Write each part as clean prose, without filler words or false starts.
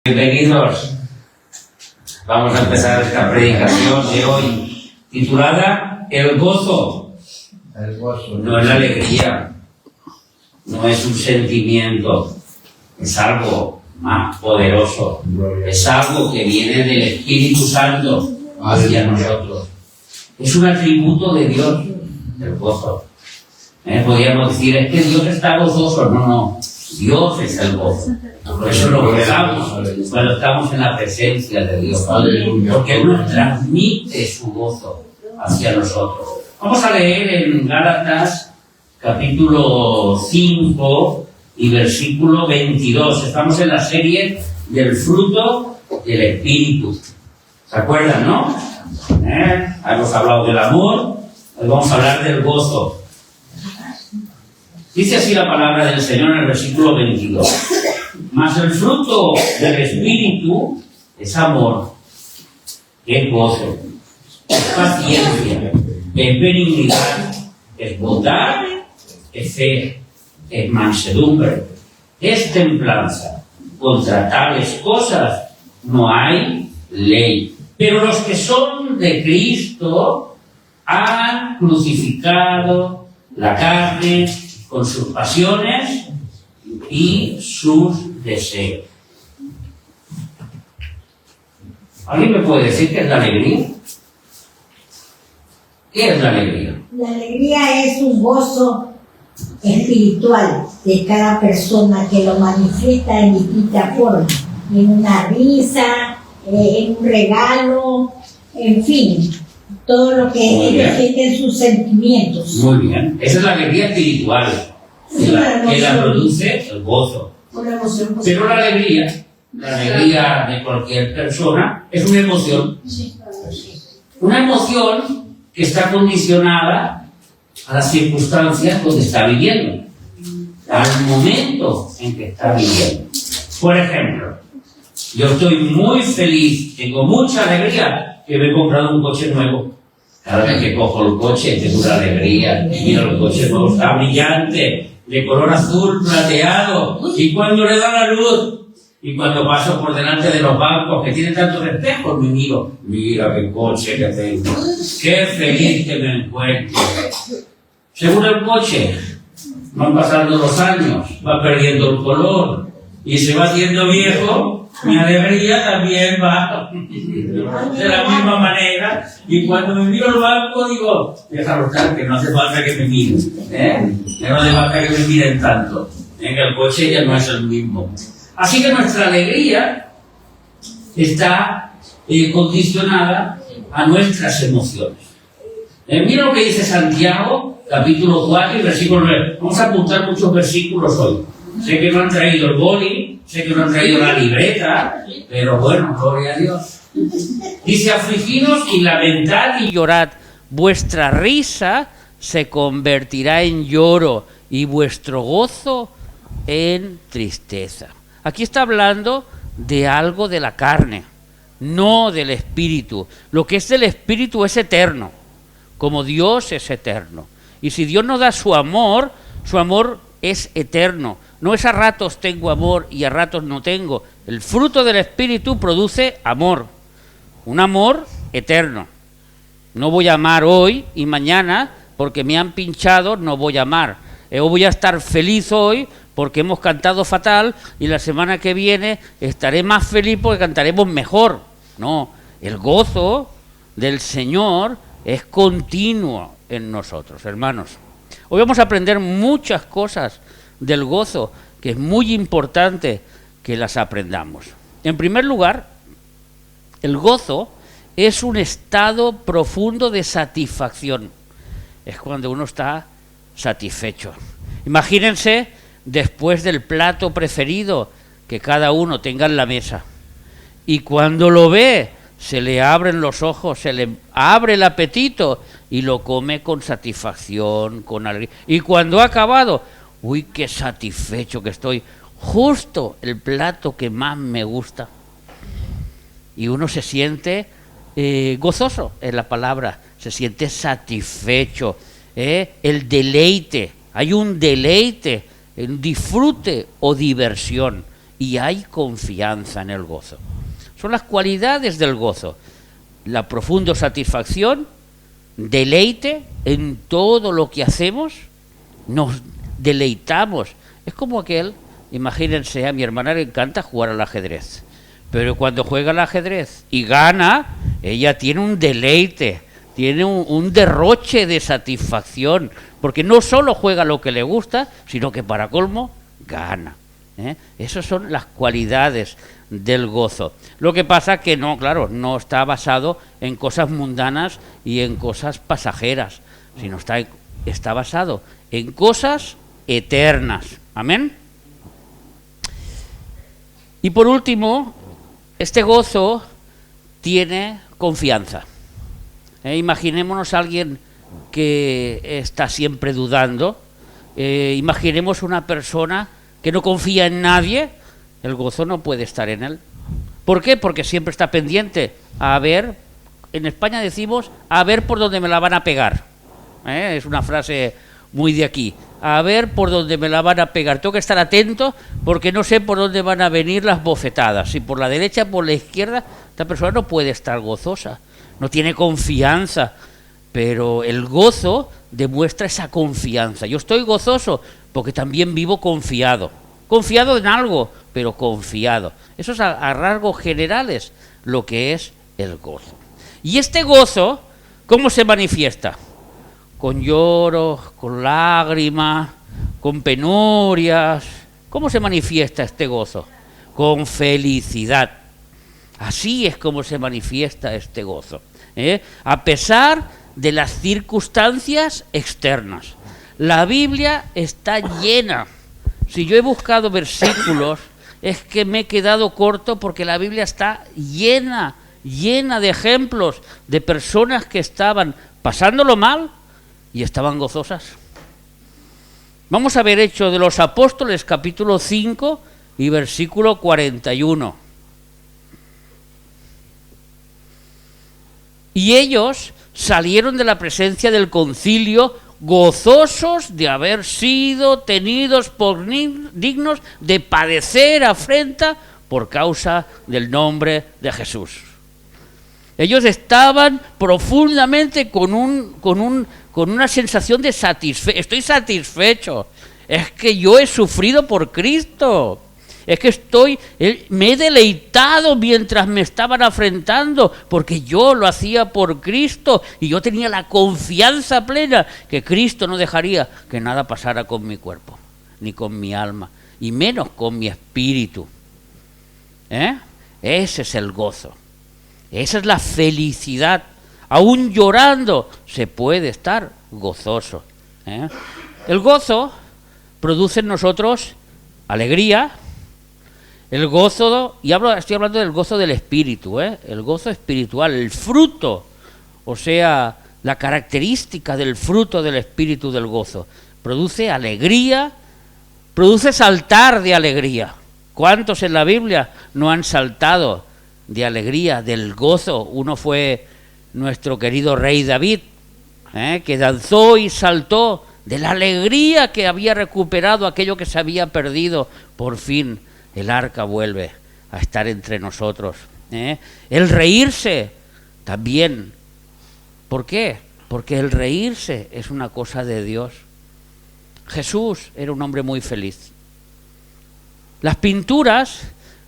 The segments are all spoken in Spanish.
Bienvenidos. Vamos a empezar esta predicación de hoy, titulada El gozo. El gozo. No es la alegría, no es un sentimiento, es algo más poderoso, es algo que viene del Espíritu Santo hacia nosotros. Es un atributo de Dios, el gozo. Podríamos decir, es que Dios está gozoso. No, Dios es el gozo. Por eso lo gozamos cuando estamos en la presencia de Dios, porque Él nos transmite su gozo hacia nosotros. Vamos a leer en Gálatas capítulo 5 y versículo 22. Estamos en la serie del fruto del Espíritu. ¿Se acuerdan, no? Hemos hablado del amor, hoy vamos a hablar del gozo. Dice así la palabra del Señor en el versículo 22. Mas el fruto del Espíritu es amor, es gozo, es paciencia, es benignidad, es bondad, es fe, es mansedumbre, es templanza. Contra tales cosas no hay ley. Pero los que son de Cristo han crucificado la carne con sus pasiones y sus deseos. ¿Alguien me puede decir qué es la alegría? ¿Qué es la alegría? La alegría es un gozo espiritual de cada persona que lo manifiesta en distinta forma, en una risa, en un regalo, en fin, todo lo que ellos sienten sus sentimientos. Muy bien, esa es la alegría espiritual, que la produce el gozo. Una emoción. Pero la alegría de cualquier persona es una emoción. Una emoción que está condicionada a las circunstancias donde está viviendo, al momento en que está viviendo. Por ejemplo, yo estoy muy feliz, tengo mucha alegría que me he comprado un coche nuevo. Cada vez que cojo el coche tengo una alegría. Mira, el coche nuevo está brillante, de color azul plateado, y cuando le da la luz, y cuando paso por delante de los bancos que tienen tantos espejos, me miro, mira qué coche que tengo, qué feliz que me encuentro. Según el coche, van pasando los años, va perdiendo el color, y se va haciendo viejo, mi alegría también va de la misma manera. Y cuando me miro al banco digo, déjalo estar, que no hace falta que me miren, que no hace falta que me miren tanto, que el coche ya no es el mismo. Así que nuestra alegría está condicionada a nuestras emociones. Mira lo que dice Santiago, capítulo 4 y versículo 9. Vamos a apuntar muchos versículos hoy. Sé que no han traído el boli, sé que no han traído la libreta, pero bueno, gloria a Dios. Dice, afligidos y lamentad y llorad, vuestra risa se convertirá en lloro y vuestro gozo en tristeza. Aquí está hablando de algo de la carne, no del espíritu. Lo que es del espíritu es eterno, como Dios es eterno. Y si Dios nos da su amor es eterno. No es a ratos tengo amor y a ratos no tengo. El fruto del Espíritu produce amor, un amor eterno. No voy a amar hoy y mañana porque me han pinchado, no voy a amar. O voy a estar feliz hoy porque hemos cantado fatal y la semana que viene estaré más feliz porque cantaremos mejor. No, el gozo del Señor es continuo en nosotros, hermanos. Hoy vamos a aprender muchas cosas del gozo, que es muy importante que las aprendamos. En primer lugar, el gozo es un estado profundo de satisfacción. Es cuando uno está satisfecho. Imagínense después del plato preferido que cada uno tenga en la mesa. Y cuando lo ve, se le abren los ojos, se le abre el apetito y lo come con satisfacción, con alegría. Y cuando ha acabado, uy, qué satisfecho que estoy, justo el plato que más me gusta. Y uno se siente gozoso, es la palabra, se siente satisfecho, el deleite, hay un deleite, un disfrute o diversión. y hay confianza en el gozo. Son las cualidades del gozo. La profunda satisfacción, deleite en todo lo que hacemos, nos deleitamos. Es como aquel, imagínense, a mi hermana le encanta jugar al ajedrez, pero cuando juega al ajedrez y gana, ella tiene un deleite, tiene un derroche de satisfacción, porque no solo juega lo que le gusta, sino que para colmo gana. Esas son las cualidades del gozo. Lo que pasa que no, claro, no está basado en cosas mundanas y en cosas pasajeras, sino está basado en cosas eternas. Amén. Y por último, este gozo tiene confianza. Imaginémonos a alguien que está siempre dudando. Imaginemos una persona que no confía en nadie. El gozo no puede estar en él. ¿Por qué? Porque siempre está pendiente a ver, en España decimos, a ver por dónde me la van a pegar. Es una frase muy de aquí. A ver por dónde me la van a pegar. Tengo que estar atento porque no sé por dónde van a venir las bofetadas. Si por la derecha, por la izquierda, esta persona no puede estar gozosa. No tiene confianza. Pero el gozo demuestra esa confianza. Yo estoy gozoso porque también vivo confiado. Confiado en algo, pero confiado. Eso es a rasgos generales lo que es el gozo. Y este gozo, ¿cómo se manifiesta? Con lloros, con lágrimas, con penurias. ¿Cómo se manifiesta este gozo? Con felicidad. Así es como se manifiesta este gozo. A pesar de las circunstancias externas. La Biblia está llena. Si yo he buscado versículos, es que me he quedado corto porque la Biblia está llena de ejemplos de personas que estaban pasándolo mal y estaban gozosas. Vamos a ver Hechos de los Apóstoles, capítulo 5 y versículo 41. Y ellos salieron de la presencia del concilio gozosos de haber sido tenidos por dignos de padecer afrenta por causa del nombre de Jesús. Ellos estaban profundamente con una sensación de satisfecho. Estoy satisfecho. Es que yo he sufrido por Cristo. Es que me he deleitado mientras me estaban afrentando, porque yo lo hacía por Cristo y yo tenía la confianza plena que Cristo no dejaría que nada pasara con mi cuerpo, ni con mi alma, y menos con mi espíritu. Ese es el gozo. Esa es la felicidad. Aún llorando se puede estar gozoso. El gozo produce en nosotros alegría. El gozo, y estoy hablando del gozo del espíritu, el gozo espiritual, el fruto, o sea, la característica del fruto del espíritu del gozo. Produce alegría, produce saltar de alegría. ¿Cuántos en la Biblia no han saltado de alegría, del gozo? Uno fue nuestro querido rey David, que danzó y saltó de la alegría que había recuperado aquello que se había perdido. Por fin el arca vuelve a estar entre nosotros. El reírse también. ¿Por qué? Porque el reírse es una cosa de Dios. Jesús era un hombre muy feliz. Las pinturas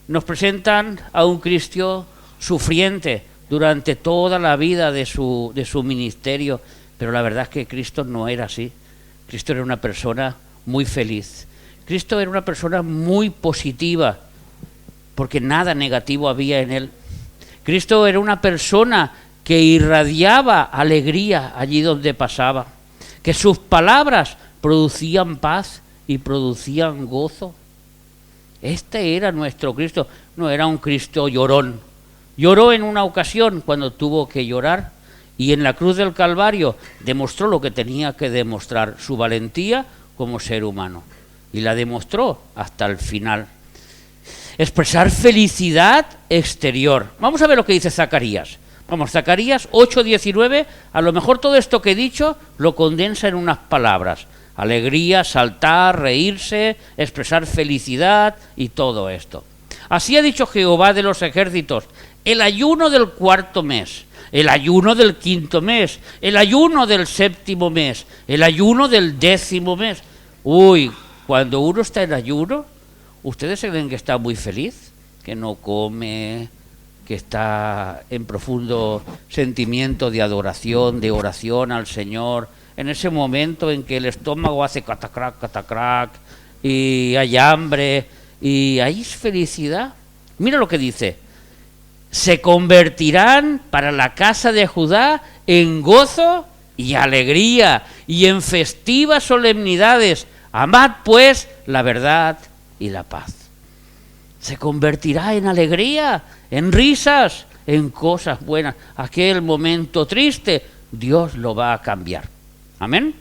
nos presentan a un Cristo sufriente durante toda la vida de su ministerio, pero la verdad es que Cristo no era así. Cristo era una persona muy feliz. Cristo era una persona muy positiva, porque nada negativo había en él. Cristo era una persona que irradiaba alegría allí donde pasaba, que sus palabras producían paz y producían gozo. Este era nuestro Cristo, no era un Cristo llorón. Lloró en una ocasión cuando tuvo que llorar, y en la cruz del Calvario demostró lo que tenía que demostrar, su valentía como ser humano. Y la demostró hasta el final. Expresar felicidad exterior. Vamos a ver lo que dice Zacarías. Vamos, Zacarías 8:19, a lo mejor todo esto que he dicho lo condensa en unas palabras. Alegría, saltar, reírse, expresar felicidad y todo esto. Así ha dicho Jehová de los ejércitos: el ayuno del 4.º mes, el ayuno del 5.º mes, el ayuno del 7.º mes, el ayuno del 10.º mes. Uy, cuando uno está en ayuno, ¿ustedes se creen que está muy feliz? Que no come, que está en profundo sentimiento de adoración, de oración al Señor, en ese momento en que el estómago hace catacrac, y hay hambre, y hay felicidad. Mira lo que dice: se convertirán para la casa de Judá en gozo y alegría, y en festivas solemnidades. Amad pues la verdad y la paz. Se convertirá en alegría, en risas, en cosas buenas. Aquel momento triste, Dios lo va a cambiar. Amén.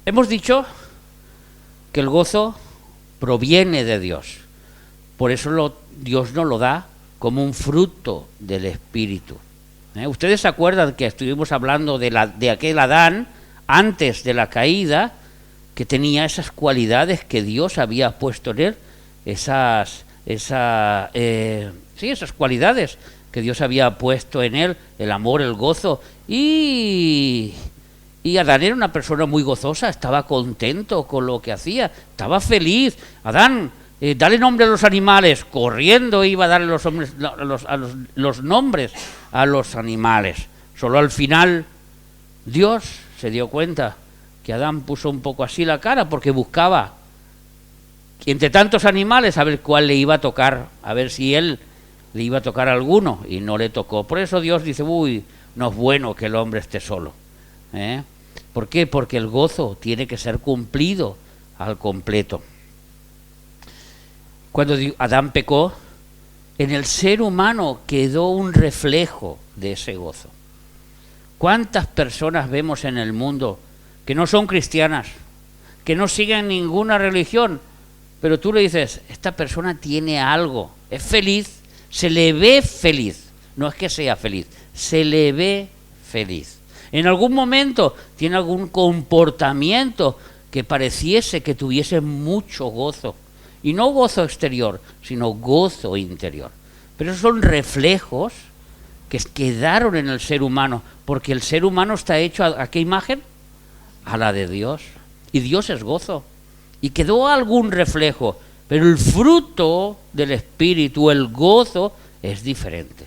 Hemos dicho que el gozo proviene de Dios. Por eso Dios nos lo da como un fruto del Espíritu. Ustedes se acuerdan que estuvimos hablando de aquel Adán antes de la caída, que tenía esas cualidades que Dios había puesto en él, esas cualidades que Dios había puesto en él, el amor, el gozo, y Adán era una persona muy gozosa, estaba contento con lo que hacía, estaba feliz. Adán, dale nombre a los animales, corriendo iba a darle los nombres a los animales. Solo al final Dios se dio cuenta que Adán puso un poco así la cara, porque buscaba entre tantos animales a ver cuál le iba a tocar, a ver si él le iba a tocar a alguno, y no le tocó. Por eso Dios dice: uy, no es bueno que el hombre esté solo. ¿Por qué? Porque el gozo tiene que ser cumplido al completo. Cuando Adán pecó, en el ser humano quedó un reflejo de ese gozo. ¿Cuántas personas vemos en el mundo que no son cristianas, que no siguen ninguna religión, pero tú le dices: esta persona tiene algo, es feliz, se le ve feliz? No es que sea feliz, se le ve feliz. En algún momento tiene algún comportamiento que pareciese que tuviese mucho gozo. Y no gozo exterior, sino gozo interior. Pero esos son reflejos que quedaron en el ser humano, porque el ser humano está hecho ¿a qué imagen? A la de Dios. Y Dios es gozo. Y quedó algún reflejo, pero el fruto del Espíritu, el gozo, es diferente.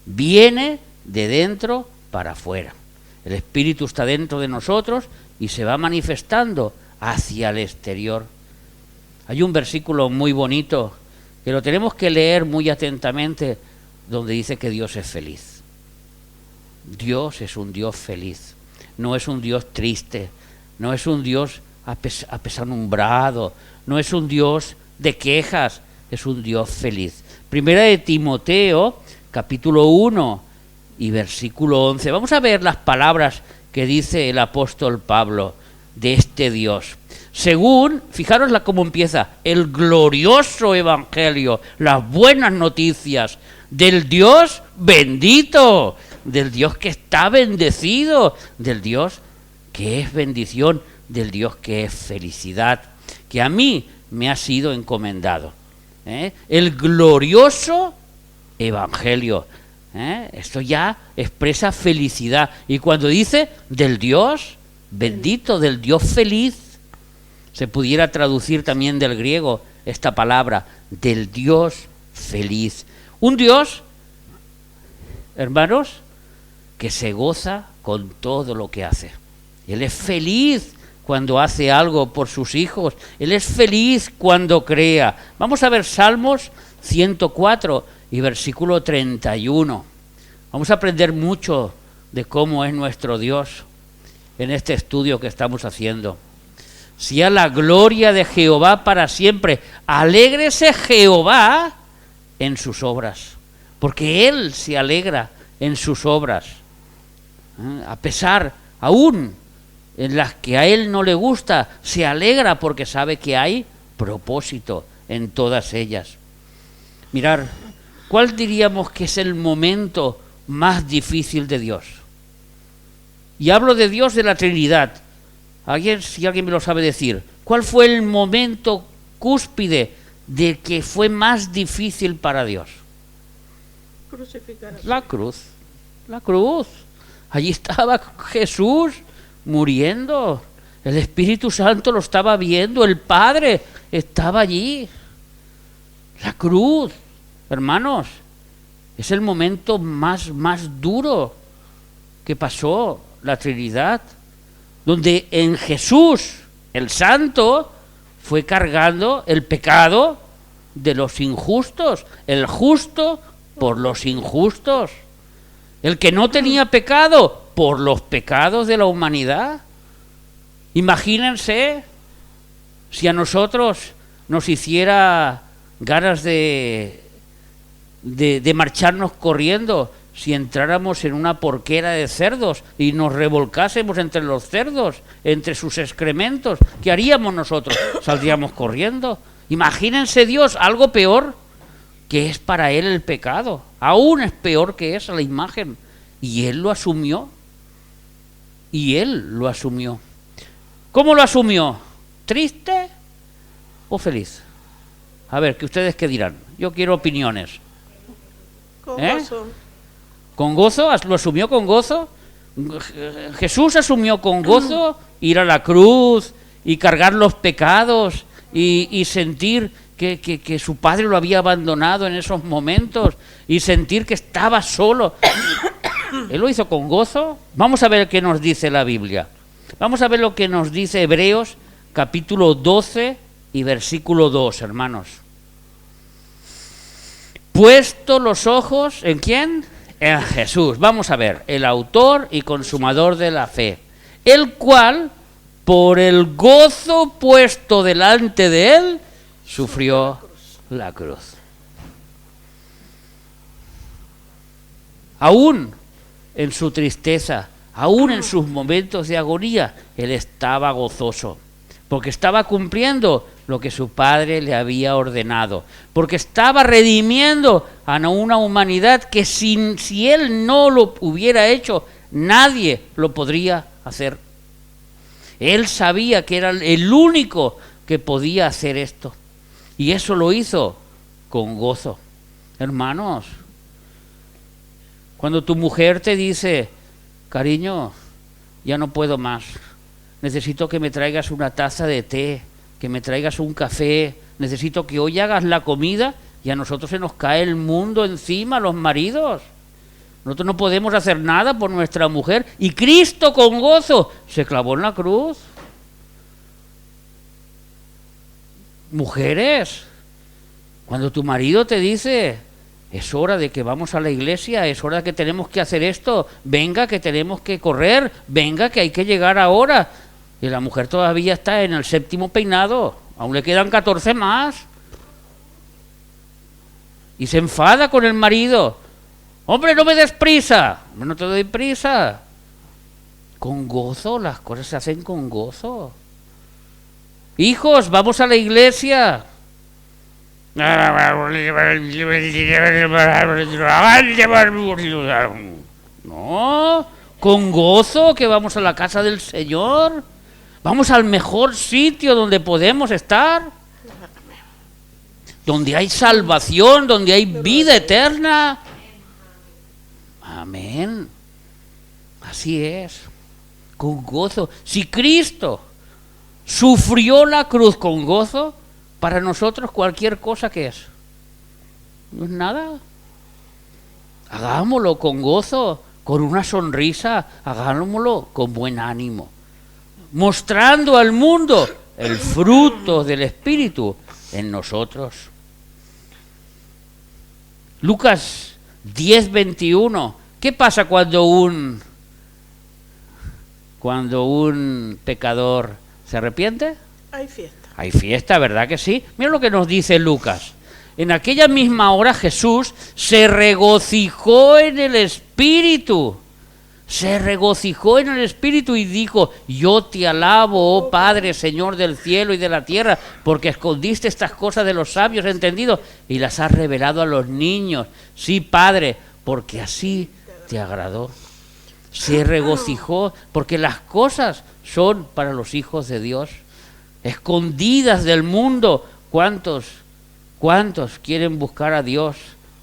Viene de dentro para afuera. El Espíritu está dentro de nosotros y se va manifestando hacia el exterior. Hay un versículo muy bonito que lo tenemos que leer muy atentamente, donde dice que Dios es feliz. Dios es un Dios feliz, no es un Dios triste, no es un Dios apesadumbrado, no es un Dios de quejas, es un Dios feliz. Primera de Timoteo, capítulo 1 y versículo 11. Vamos a ver las palabras que dice el apóstol Pablo de este Dios. Según, fijaros cómo empieza: el glorioso evangelio, las buenas noticias del Dios bendito, del Dios que está bendecido, del Dios que es bendición, del Dios que es felicidad, que a mí me ha sido encomendado. El glorioso evangelio. Esto ya expresa felicidad. Y cuando dice del Dios bendito, del Dios feliz, se pudiera traducir también del griego esta palabra, del Dios feliz. Un Dios, hermanos, que se goza con todo lo que hace. Él es feliz cuando hace algo por sus hijos. Él es feliz cuando crea. Vamos a ver Salmos 104 y versículo 31. Vamos a aprender mucho de cómo es nuestro Dios en este estudio que estamos haciendo. Sea la gloria de Jehová para siempre. Alégrese Jehová en sus obras, porque Él se alegra en sus obras. A pesar, aún en las que a Él no le gusta, se alegra porque sabe que hay propósito en todas ellas. Mirar, ¿cuál diríamos que es el momento más difícil de Dios? Y hablo de Dios de la Trinidad. Si alguien me lo sabe decir, ¿cuál fue el momento cúspide de que fue más difícil para Dios? Crucificar. La cruz. La cruz. Allí estaba Jesús muriendo. El Espíritu Santo lo estaba viendo. El Padre estaba allí. La cruz, hermanos, es el momento más duro que pasó la Trinidad, donde en Jesús, el Santo, fue cargando el pecado de los injustos, el justo por los injustos, el que no tenía pecado por los pecados de la humanidad. Imagínense si a nosotros nos hiciera ganas de marcharnos corriendo, si entráramos en una porquera de cerdos y nos revolcásemos entre los cerdos, entre sus excrementos, ¿qué haríamos nosotros? Saldríamos corriendo. Imagínense Dios, algo peor, que es para Él el pecado. Aún es peor que esa la imagen. Y Él lo asumió. Y Él lo asumió. ¿Cómo lo asumió? ¿Triste o feliz? A ver, ¿que ustedes qué dirán? Yo quiero opiniones. Con gozo. ¿Con gozo? ¿Lo asumió con gozo? Jesús asumió con gozo ir a la cruz y cargar los pecados y sentir que su padre lo había abandonado en esos momentos y sentir que estaba solo. ¿Él lo hizo con gozo? Vamos a ver qué nos dice la Biblia. Vamos a ver lo que nos dice Hebreos capítulo 12 y versículo 2, hermanos. Puesto los ojos, ¿en quién? En Jesús. Vamos a ver, el autor y consumador de la fe, el cual, por el gozo puesto delante de él, sufrió la cruz. Aún en su tristeza, aún en sus momentos de agonía, él estaba gozoso, porque estaba cumpliendo lo que su padre le había ordenado, porque estaba redimiendo a una humanidad que si él no lo hubiera hecho, nadie lo podría hacer. Él sabía que era el único que podía hacer esto, y eso lo hizo con gozo. Hermanos, cuando tu mujer te dice: cariño, ya no puedo más, necesito que me traigas una taza de té, que me traigas un café, necesito que hoy hagas la comida, y a nosotros se nos cae el mundo encima, los maridos. Nosotros no podemos hacer nada por nuestra mujer, y Cristo con gozo se clavó en la cruz. Mujeres, cuando tu marido te dice: es hora de que vamos a la iglesia, es hora de que tenemos que hacer esto, venga que tenemos que correr, venga que hay que llegar ahora, y la mujer todavía está en el 7º peinado, aún le quedan 14 más, y se enfada con el marido: hombre, no me des prisa. No te doy prisa. Con gozo, las cosas se hacen con gozo. Hijos, vamos a la iglesia. No, con gozo que vamos a la casa del Señor. Vamos al mejor sitio donde podemos estar, donde hay salvación, donde hay vida eterna. Amén. Así es, con gozo. Si Cristo sufrió la cruz con gozo, para nosotros cualquier cosa que es, no es nada. Hagámoslo con gozo, con una sonrisa, hagámoslo con buen ánimo, mostrando al mundo el fruto del Espíritu en nosotros. Lucas 10:21. ¿Qué pasa cuando un pecador se arrepiente? Hay fiesta. Hay fiesta, ¿verdad que sí? Mira lo que nos dice Lucas. En aquella misma hora Jesús se regocijó en el Espíritu, se regocijó en el Espíritu y dijo: yo te alabo, oh Padre, Señor del cielo y de la tierra, porque escondiste estas cosas de los sabios entendidos y las has revelado a los niños. Sí, Padre, porque así te agradó. Se regocijó porque las cosas son para los hijos de Dios, escondidas del mundo. ¿Cuántos quieren buscar a Dios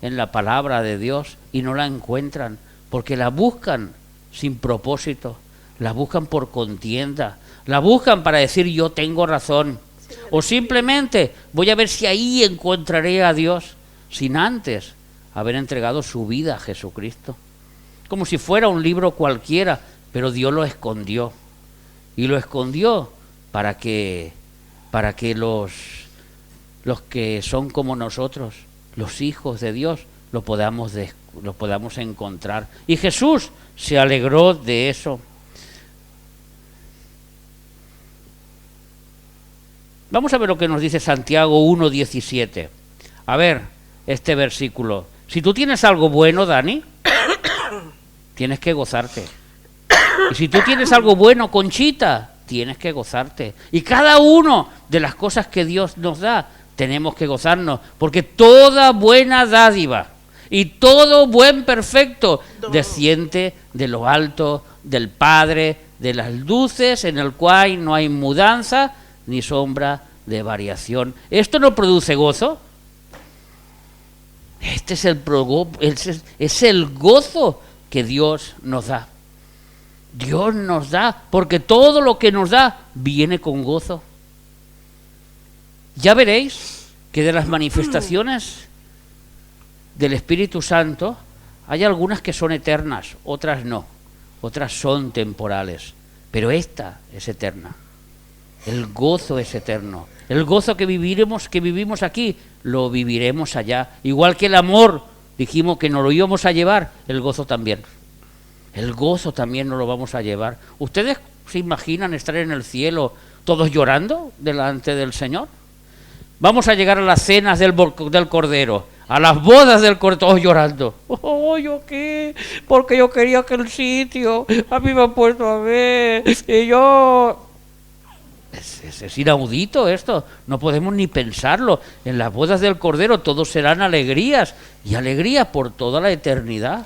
en la palabra de Dios y no la encuentran? Porque la buscan sin propósito, la buscan por contienda, la buscan para decir yo tengo razón, o simplemente voy a ver si ahí encontraré a Dios, sin antes haber entregado su vida a Jesucristo. Como si fuera un libro cualquiera, pero Dios lo escondió. Y lo escondió para que los que son como nosotros, los hijos de Dios, lo podamos encontrar. Y Jesús se alegró de eso. Vamos a ver lo que nos dice Santiago 1:17. A ver, este versículo. Si tú tienes algo bueno, Dani, tienes que gozarte. Y si tú tienes algo bueno, Conchita, tienes que gozarte. Y cada uno de las cosas que Dios nos da, tenemos que gozarnos, porque toda buena dádiva y todo buen perfecto desciende de lo alto del Padre de las luces, en el cual no hay mudanza ni sombra de variación. ¿Esto no produce gozo? Este es el gozo que Dios nos da. Dios nos da, porque todo lo que nos da viene con gozo. Ya veréis que de las manifestaciones del Espíritu Santo hay algunas que son eternas, otras no, otras son temporales, pero esta es eterna. El gozo es eterno. El gozo que vivimos aquí, lo viviremos allá. Igual que el amor, dijimos que nos lo íbamos a llevar, el gozo también. El gozo también nos lo vamos a llevar. ¿Ustedes se imaginan estar en el cielo todos llorando delante del Señor? Vamos a llegar a las cenas del Cordero, a las bodas del Cordero, todos llorando. Oh, ¿yo qué? Porque yo quería que el sitio, a mí me han puesto a ver, y yo... Es inaudito esto, no podemos ni pensarlo. En las bodas del Cordero todos serán alegrías, y alegrías por toda la eternidad.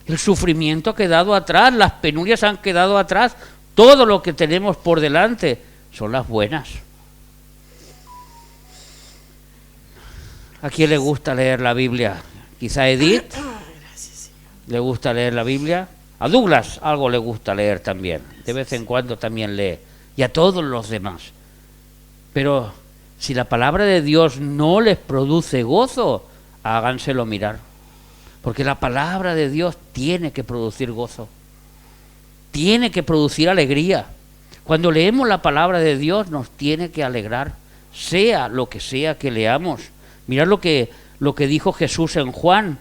El sufrimiento ha quedado atrás, las penurias han quedado atrás, todo lo que tenemos por delante son las buenas. ¿A quién le gusta leer la Biblia? Quizá a Edith le gusta leer la Biblia. A Douglas algo le gusta leer también, de vez en cuando también lee. Y a todos los demás. Pero si la palabra de Dios no les produce gozo, háganselo mirar. Porque la palabra de Dios tiene que producir gozo. Tiene que producir alegría. Cuando leemos la palabra de Dios nos tiene que alegrar, sea lo que sea que leamos. Mirad lo que dijo Jesús en Juan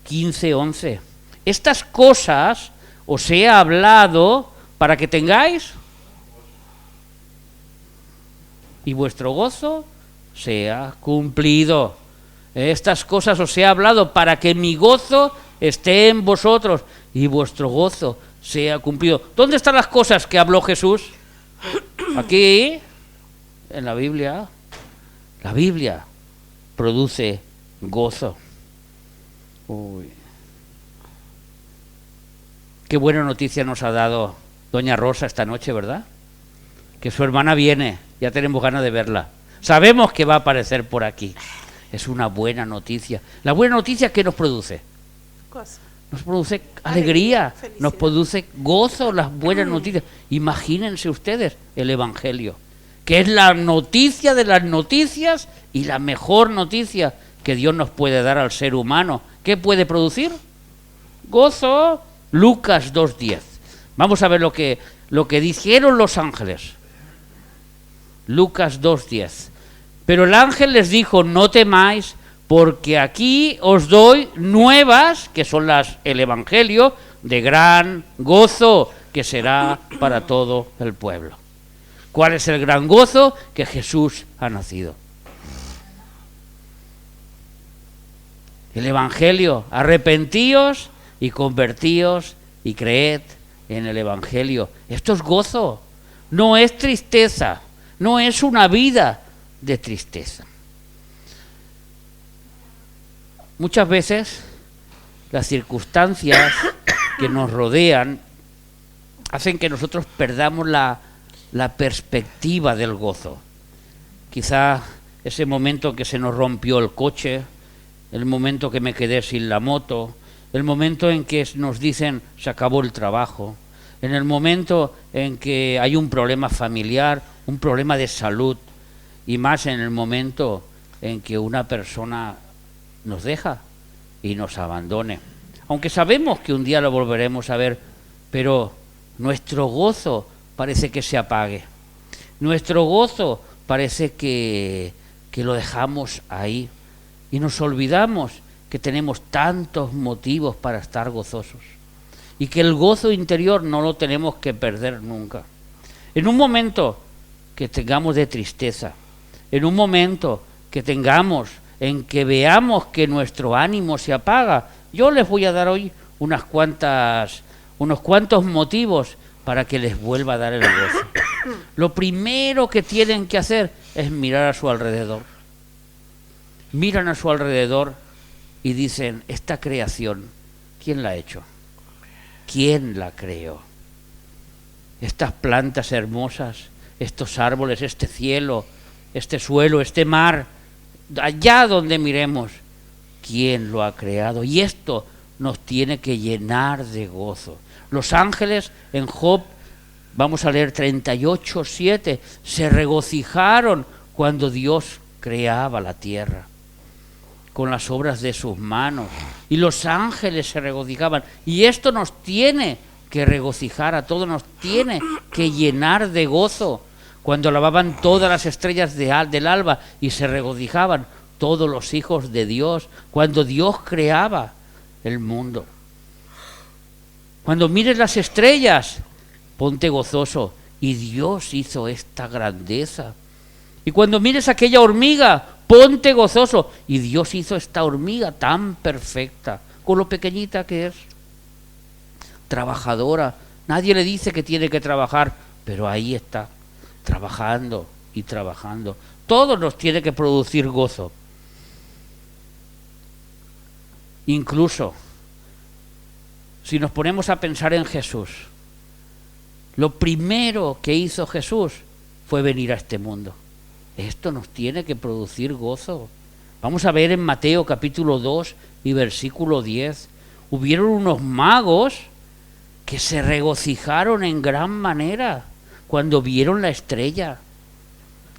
15:11. Estas cosas os he hablado para que tengáis y vuestro gozo sea cumplido. Estas cosas os he hablado para que mi gozo esté en vosotros y vuestro gozo sea cumplido. ¿Dónde están las cosas que habló Jesús? Aquí, en la Biblia. La Biblia produce gozo. Uy. Qué buena noticia nos ha dado doña Rosa esta noche, ¿verdad? Que su hermana viene, ya tenemos ganas de verla. Sabemos que va a aparecer por aquí. Es una buena noticia. La buena noticia, ¿qué nos produce? Nos produce alegría, felicidad. nos produce gozo, las buenas noticias. Imagínense ustedes el Evangelio, que es la noticia de las noticias y la mejor noticia que Dios nos puede dar al ser humano. ¿Qué puede producir? Gozo. Lucas 2:10. Vamos a ver lo que dijeron los ángeles. Lucas 2:10. Pero el ángel les dijo: no temáis, porque aquí os doy nuevas, que son el Evangelio, de gran gozo, que será para todo el pueblo. ¿Cuál es el gran gozo? Que Jesús ha nacido. El Evangelio: arrepentíos y convertíos y creed en el Evangelio. Esto es gozo, no es tristeza, no es una vida de tristeza. Muchas veces las circunstancias que nos rodean hacen que nosotros perdamos la perspectiva del gozo. Quizá ese momento en que se nos rompió el coche, el momento que me quedé sin la moto, el momento en que nos dicen se acabó el trabajo, en el momento en que hay un problema familiar, un problema de salud, y más en el momento en que una persona nos deja y nos abandone. Aunque sabemos que un día lo volveremos a ver, pero nuestro gozo parece que se apague. Nuestro gozo parece que lo dejamos ahí y nos olvidamos que tenemos tantos motivos para estar gozosos y que el gozo interior no lo tenemos que perder nunca. En un momento que tengamos de tristeza, en un momento que tengamos en que veamos que nuestro ánimo se apaga, yo les voy a dar hoy unos cuantos motivos para que les vuelva a dar el gozo. Lo primero que tienen que hacer es mirar a su alrededor. Miran a su alrededor y dicen, esta creación, ¿quién la ha hecho? ¿Quién la creó? Estas plantas hermosas, estos árboles, este cielo, este suelo, este mar, allá donde miremos, ¿quién lo ha creado? Y esto nos tiene que llenar de gozo. Los ángeles en Job, vamos a leer 38:7, se regocijaron cuando Dios creaba la tierra con las obras de sus manos, y los ángeles se regocijaban, y esto nos tiene que regocijar a todos, nos tiene que llenar de gozo. Cuando alababan todas las estrellas del alba y se regocijaban todos los hijos de Dios, cuando Dios creaba el mundo. Cuando mires las estrellas, ponte gozoso, y Dios hizo esta grandeza. Y cuando mires aquella hormiga, ponte gozoso, y Dios hizo esta hormiga tan perfecta, con lo pequeñita que es, trabajadora. Nadie le dice que tiene que trabajar, pero ahí está, trabajando y trabajando. Todo nos tiene que producir gozo. Incluso si nos ponemos a pensar en Jesús, lo primero que hizo Jesús fue venir a este mundo. Esto nos tiene que producir gozo. Vamos a ver en Mateo capítulo 2 y versículo 10. Hubieron unos magos que se regocijaron en gran manera cuando vieron la estrella.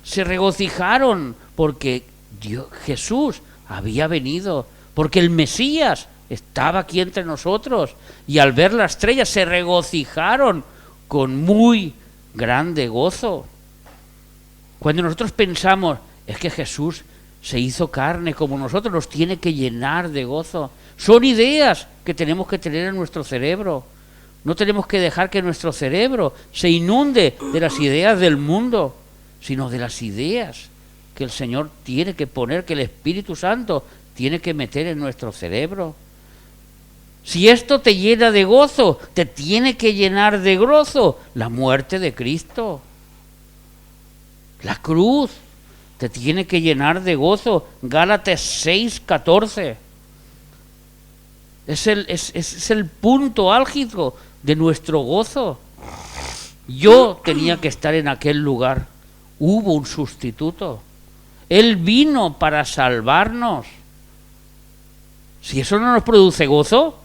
Se regocijaron porque Jesús había venido, porque el Mesías estaba aquí entre nosotros, y al ver la estrella se regocijaron con muy grande gozo. Cuando nosotros pensamos, es que Jesús se hizo carne como nosotros, nos tiene que llenar de gozo. Son ideas que tenemos que tener en nuestro cerebro. No tenemos que dejar que nuestro cerebro se inunde de las ideas del mundo, sino de las ideas que el Señor tiene que poner, que el Espíritu Santo tiene que meter en nuestro cerebro. Si esto te llena de gozo, te tiene que llenar de gozo la muerte de Cristo. La cruz te tiene que llenar de gozo. Gálatas 6:14. Es el punto álgido de nuestro gozo. Yo tenía que estar en aquel lugar. Hubo un sustituto. Él vino para salvarnos. Si eso no nos produce gozo,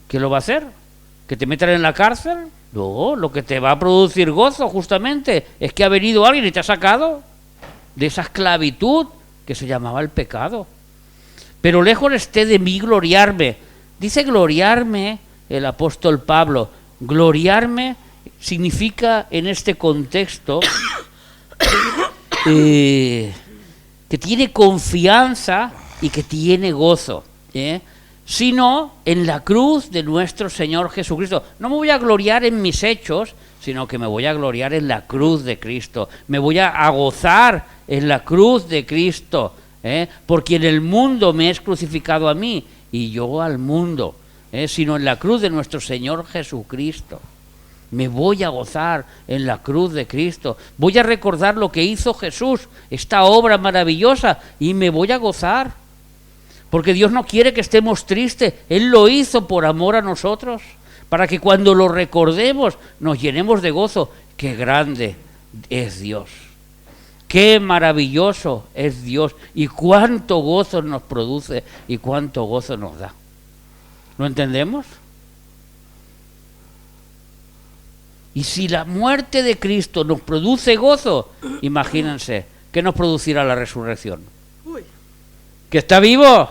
¿qué lo va a hacer? ¿Que te metan en la cárcel? No, lo que te va a producir gozo justamente es que ha venido alguien y te ha sacado de esa esclavitud que se llamaba el pecado. Pero lejos esté de mí gloriarme. Dice gloriarme el apóstol Pablo. Gloriarme significa en este contexto que tiene confianza y que tiene gozo, sino en la cruz de nuestro Señor Jesucristo. No me voy a gloriar en mis hechos, sino que me voy a gloriar en la cruz de Cristo. Me voy a gozar en la cruz de Cristo, porque en el mundo me es crucificado a mí y yo al mundo. sino en la cruz de nuestro Señor Jesucristo. Me voy a gozar en la cruz de Cristo. Voy a recordar lo que hizo Jesús, esta obra maravillosa, y me voy a gozar. Porque Dios no quiere que estemos tristes. Él lo hizo por amor a nosotros, para que cuando lo recordemos nos llenemos de gozo. ¡Qué grande es Dios! ¡Qué maravilloso es Dios! Y cuánto gozo nos produce y cuánto gozo nos da. ¿Lo entendemos? Y si la muerte de Cristo nos produce gozo, imagínense, ¿qué nos producirá la resurrección? Uy, ¿Que está vivo?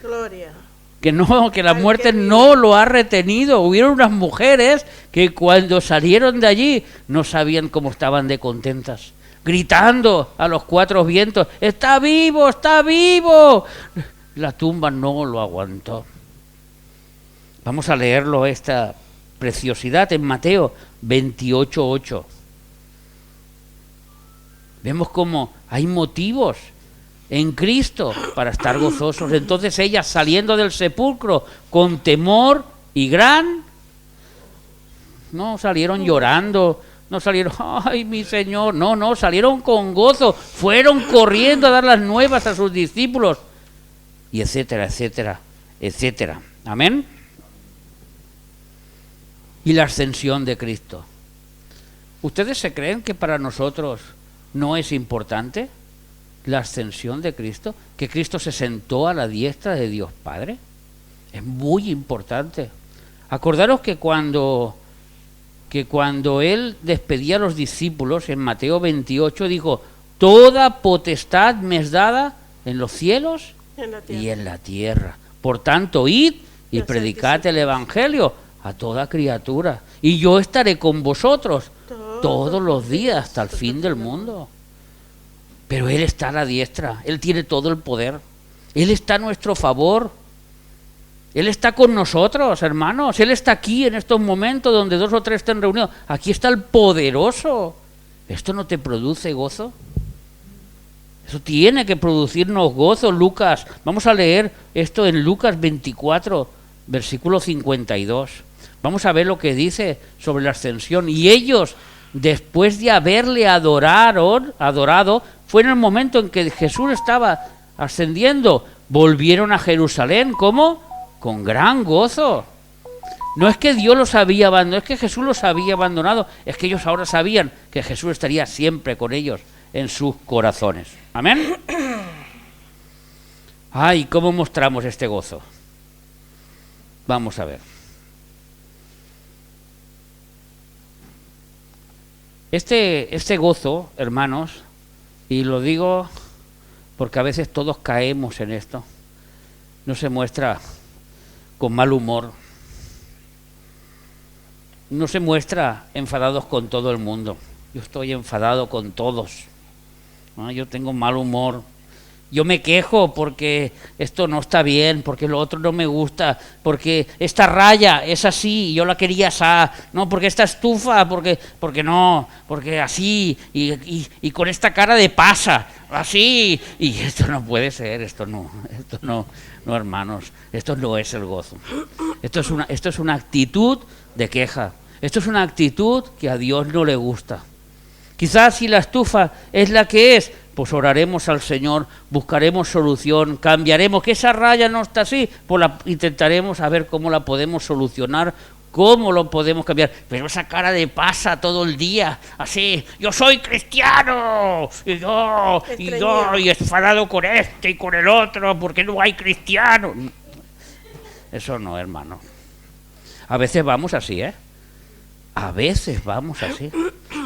gloria. Que no, que la Ay, muerte qué no lo ha retenido. Hubieron unas mujeres que cuando salieron de allí no sabían cómo estaban de contentas, gritando a los cuatro vientos: ¡está vivo, está vivo! La tumba no lo aguantó. Vamos a leerlo, esta preciosidad, en Mateo 28:8. Vemos cómo hay motivos en Cristo para estar gozosos. Entonces ellas, saliendo del sepulcro con temor y gran, no salieron llorando, no salieron, ay mi Señor, no, salieron con gozo, fueron corriendo a dar las nuevas a sus discípulos, y etcétera, etcétera, etcétera. Amén. Y la ascensión de Cristo. ¿Ustedes se creen que para nosotros no es importante la ascensión de Cristo? Que Cristo se sentó a la diestra de Dios Padre. Es muy importante. Acordaros que cuando Él despedía a los discípulos en Mateo 28, dijo: toda potestad me es dada en los cielos y en la tierra. Por tanto, id y predicad el Evangelio a toda criatura, y yo estaré con vosotros todos los días hasta el fin del mundo. Pero Él está a la diestra, Él tiene todo el poder, Él está a nuestro favor, Él está con nosotros, hermanos. Él está aquí en estos momentos donde dos o tres estén reunidos. Aquí está el poderoso. ¿Esto no te produce gozo? Eso tiene que producirnos gozo. Lucas, vamos a leer esto en Lucas 24, versículo 52. Vamos a ver lo que dice sobre la ascensión. Y ellos, después de haberle adorado, fue en el momento en que Jesús estaba ascendiendo, volvieron a Jerusalén. ¿Cómo? Con gran gozo. No es que Dios los había abandonado, es que Jesús los había abandonado, es que ellos ahora sabían que Jesús estaría siempre con ellos en sus corazones. Amén. Ay, ¿cómo mostramos este gozo? Vamos a ver. Este gozo, hermanos, y lo digo porque a veces todos caemos en esto, no se muestra con mal humor, no se muestra enfadados con todo el mundo. Yo estoy enfadado con todos, ¿no? Yo tengo mal humor. Yo me quejo porque esto no está bien, porque lo otro no me gusta, porque esta raya es así y yo la quería así, no, porque esta estufa, porque no, porque así, y con esta cara de pasa, así, y esto no puede ser, esto no, hermanos, esto no es el gozo. Esto es una actitud de queja, esto es una actitud que a Dios no le gusta. Quizás si la estufa es la que es, pues oraremos al Señor, buscaremos solución, cambiaremos, que esa raya no está así, pues intentaremos a ver cómo la podemos solucionar, cómo lo podemos cambiar. Pero esa cara de pasa todo el día, así, yo soy cristiano, y enfadado con este y con el otro, porque no hay cristiano. Eso no, hermano. A veces vamos así, A veces vamos así,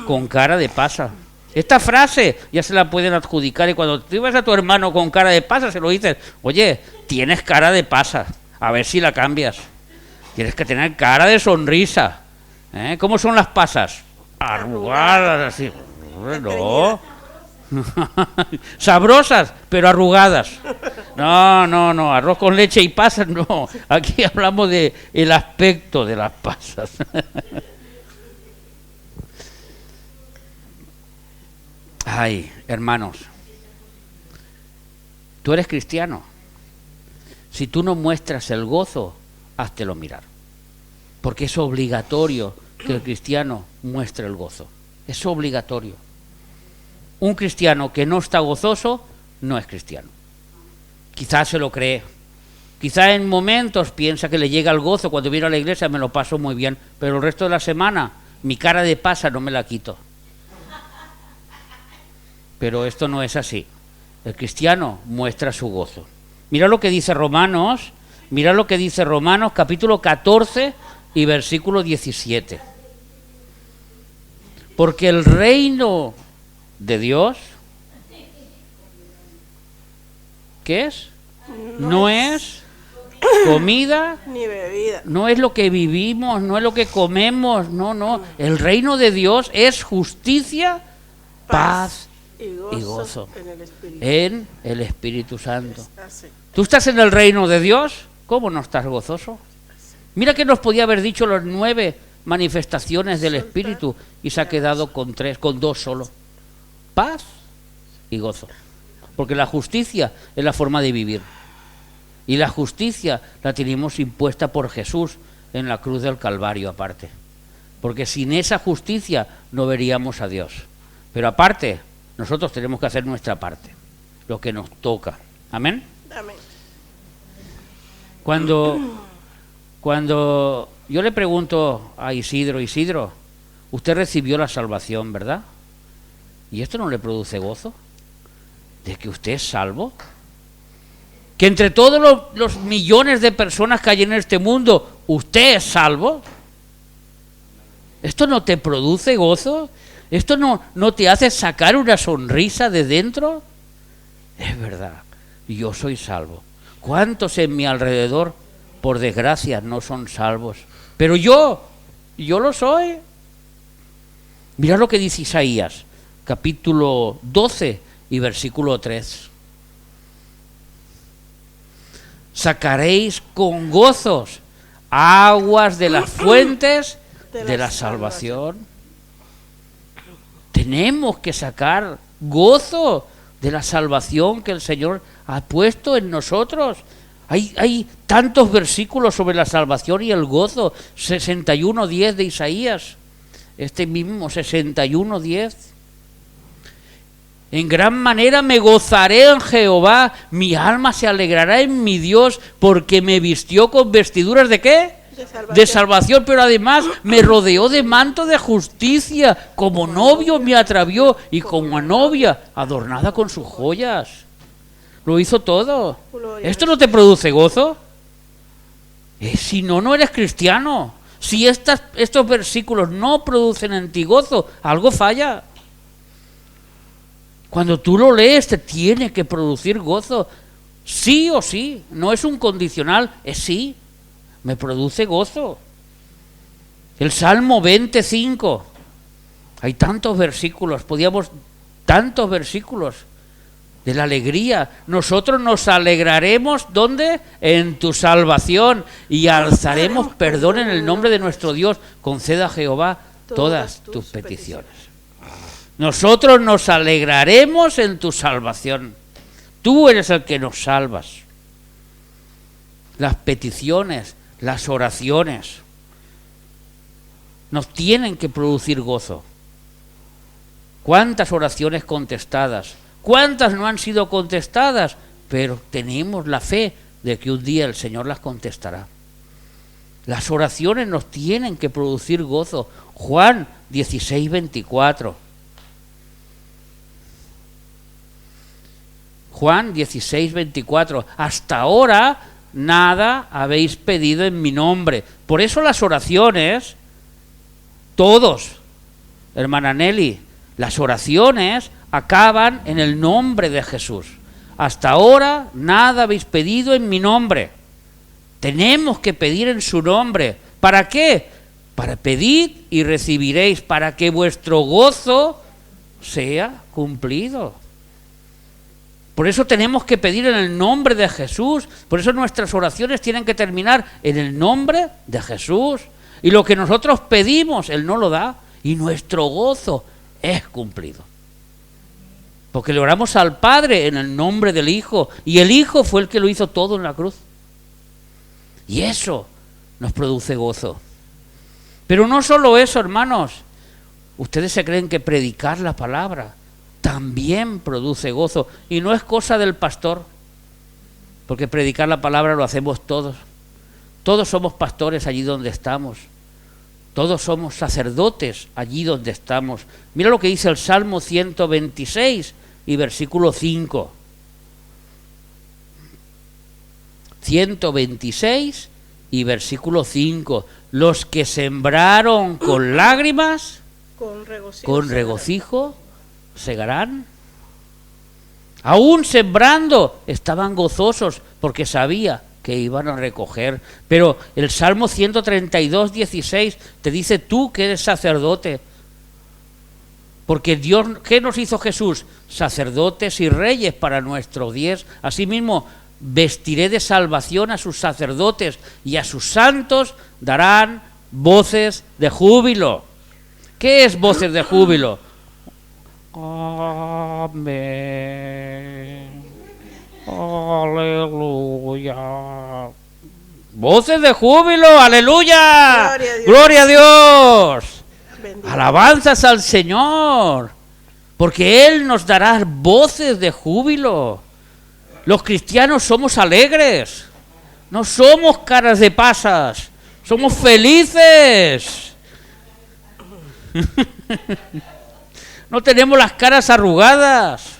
con cara de pasa. Esta frase ya se la pueden adjudicar, y cuando tú ves a tu hermano con cara de pasa, se lo dices: oye, tienes cara de pasa, a ver si la cambias. Tienes que tener cara de sonrisa. ¿Cómo son las pasas? Arrugadas, así. No. Sabrosas, pero arrugadas. No, arroz con leche y pasas, no. Aquí hablamos de el aspecto de las pasas. Ay, hermanos, tú eres cristiano. Si tú no muestras el gozo háztelo mirar. Porque es obligatorio que el cristiano muestre el gozo. Es obligatorio. Un cristiano que no está gozoso no es cristiano. Quizás se lo cree. Quizás en momentos piensa que le llega el gozo. Cuando viene a la iglesia me lo paso muy bien, pero el resto de la semana mi cara de pasa no me la quito. Pero esto no es así. El cristiano muestra su gozo. Mira lo que dice Romanos capítulo 14 y versículo 17. Porque el reino de Dios, ¿qué es? No es comida, ni bebida. no es lo que vivimos, no es lo que comemos, no. El reino de Dios es justicia, paz y gozo en el Espíritu Santo. ¿Tú estás en el reino de Dios? ¿Cómo no estás gozoso? Mira que nos podía haber dicho las 9 manifestaciones del Espíritu y se ha quedado con 2 solo. Paz y gozo. Porque la justicia es la forma de vivir. Y la justicia la tenemos impuesta por Jesús en la cruz del Calvario aparte. Porque sin esa justicia no veríamos a Dios. Pero aparte, nosotros tenemos que hacer nuestra parte, lo que nos toca. ¿Amén? Amén. Cuando yo le pregunto a Isidro, usted recibió la salvación, ¿verdad? ¿Y esto no le produce gozo? ¿De que usted es salvo? ¿Que entre todos los millones de personas que hay en este mundo, usted es salvo? ¿Esto no te produce gozo? ¿Esto no te hace sacar una sonrisa de dentro? Es verdad, yo soy salvo. ¿Cuántos en mi alrededor, por desgracia, no son salvos? Pero yo lo soy. Mirad lo que dice Isaías, capítulo 12 y versículo 3. Sacaréis con gozos aguas de las fuentes de la salvación. Tenemos que sacar gozo de la salvación que el Señor ha puesto en nosotros. Hay tantos versículos sobre la salvación y el gozo. 61:10 de Isaías. Este mismo 61:10. En gran manera me gozaré en Jehová, mi alma se alegrará en mi Dios, porque me vistió con vestiduras ¿de qué? De salvación, pero además me rodeó de manto de justicia, como novio me atravió y como novia adornada con sus joyas. Lo hizo todo. ¿Esto no te produce gozo? Si no eres cristiano. Si estos versículos no producen en ti gozo, algo falla. Cuando tú lo lees te tiene que producir gozo, sí o sí, no es un condicional, es sí, me produce gozo. El Salmo 25, hay tantos versículos, tantos versículos de la alegría. Nosotros nos alegraremos, ¿dónde? En tu salvación, y alzaremos perdón en el nombre de nuestro Dios. Conceda a Jehová todas tus peticiones. Nosotros nos alegraremos en tu salvación. Tú eres el que nos salvas. Las peticiones, las oraciones, nos tienen que producir gozo. ¿Cuántas oraciones contestadas? ¿Cuántas no han sido contestadas? Pero tenemos la fe de que un día el Señor las contestará. Las oraciones nos tienen que producir gozo. Juan 16:24. Juan 16:24. Hasta ahora nada habéis pedido en mi nombre. Por eso las oraciones, todos, hermana Nelly, las oraciones acaban en el nombre de Jesús. Hasta ahora nada habéis pedido en mi nombre. Tenemos que pedir en su nombre. ¿Para qué? Para pedir y recibiréis, para que vuestro gozo sea cumplido. Por eso tenemos que pedir en el nombre de Jesús. Por eso nuestras oraciones tienen que terminar en el nombre de Jesús. Y lo que nosotros pedimos, Él no lo da. Y nuestro gozo es cumplido. Porque le oramos al Padre en el nombre del Hijo. Y el Hijo fue el que lo hizo todo en la cruz. Y eso nos produce gozo. Pero no solo eso, hermanos. Ustedes se creen que predicar la palabra también produce gozo. Y no es cosa del pastor, porque predicar la palabra lo hacemos todos. Todos somos pastores allí donde estamos. Todos somos sacerdotes allí donde estamos. Mira lo que dice el Salmo 126 y versículo 5. 126 y versículo 5. Los que sembraron con lágrimas, con regocijo segarán. Aún sembrando estaban gozosos porque sabía que iban a recoger. Pero el Salmo 132, 16 te dice: tú que eres sacerdote, porque Dios, ¿qué nos hizo Jesús? Sacerdotes y reyes para nuestros días. Asimismo, vestiré de salvación a sus sacerdotes, y a sus santos darán voces de júbilo. ¿Qué es voces de júbilo? Amén. Aleluya. Voces de júbilo, aleluya. Gloria a Dios. Bendito. Alabanzas al Señor, porque Él nos dará voces de júbilo. Los cristianos somos alegres, no somos caras de pasas, somos felices. No tenemos las caras arrugadas.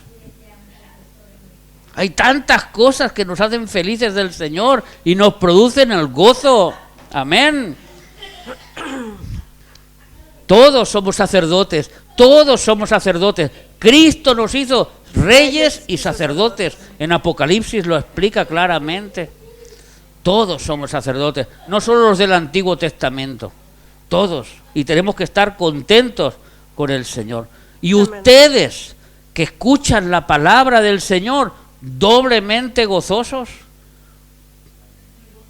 Hay tantas cosas que nos hacen felices del Señor y nos producen el gozo. Amén. Todos somos sacerdotes, todos somos sacerdotes. Cristo nos hizo reyes y sacerdotes. En Apocalipsis lo explica claramente. Todos somos sacerdotes, no solo los del Antiguo Testamento, todos. Y tenemos que estar contentos con el Señor. Y ustedes que escuchan la palabra del Señor, doblemente gozosos,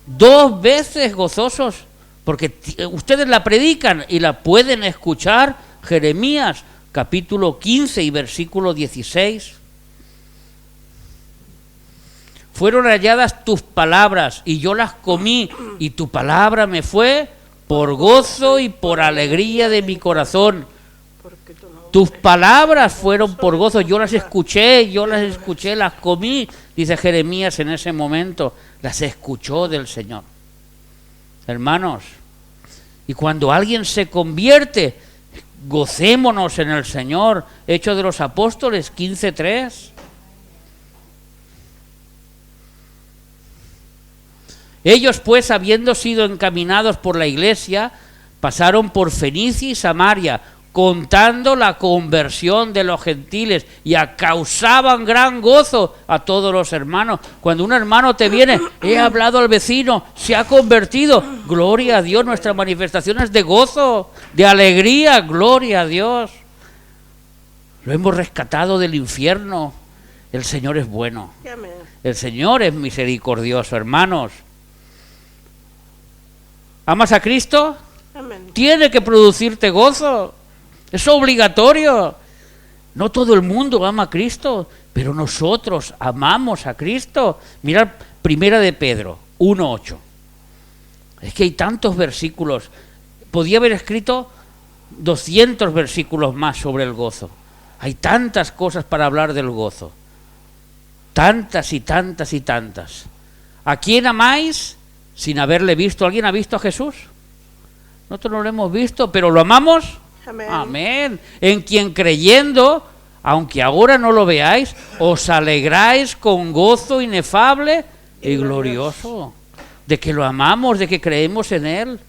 2 veces gozosos, porque ustedes la predican y la pueden escuchar. Jeremías capítulo 15 y versículo 16. Fueron halladas tus palabras y yo las comí, y tu palabra me fue por gozo y por alegría de mi corazón. Tus palabras fueron por gozo, yo las escuché, las comí, dice Jeremías en ese momento, las escuchó del Señor. Hermanos, y cuando alguien se convierte, gocémonos en el Señor. Hechos de los Apóstoles 15:3. Ellos pues, habiendo sido encaminados por la iglesia, pasaron por Fenicia y Samaria, contando la conversión de los gentiles, y causaban gran gozo a todos los hermanos. Cuando un hermano te viene: he hablado al vecino, se ha convertido, gloria a Dios, nuestras manifestaciones de gozo, de alegría, gloria a Dios. Lo hemos rescatado del infierno. El Señor es bueno, el Señor es misericordioso, hermanos. ¿Amas a Cristo? Amén. Tiene que producirte gozo. Es obligatorio. No todo el mundo ama a Cristo, pero nosotros amamos a Cristo. Mira, Primera de Pedro 1:8. Es que hay tantos versículos. Podía haber escrito 200 versículos más sobre el gozo. Hay tantas cosas para hablar del gozo. Tantas y tantas y tantas. ¿A quién amáis sin haberle visto? ¿Alguien ha visto a Jesús? Nosotros no lo hemos visto, pero ¿lo amamos? Amén. Amén. En quien creyendo, aunque ahora no lo veáis, os alegráis con gozo inefable y glorioso, de que lo amamos, de que creemos en Él.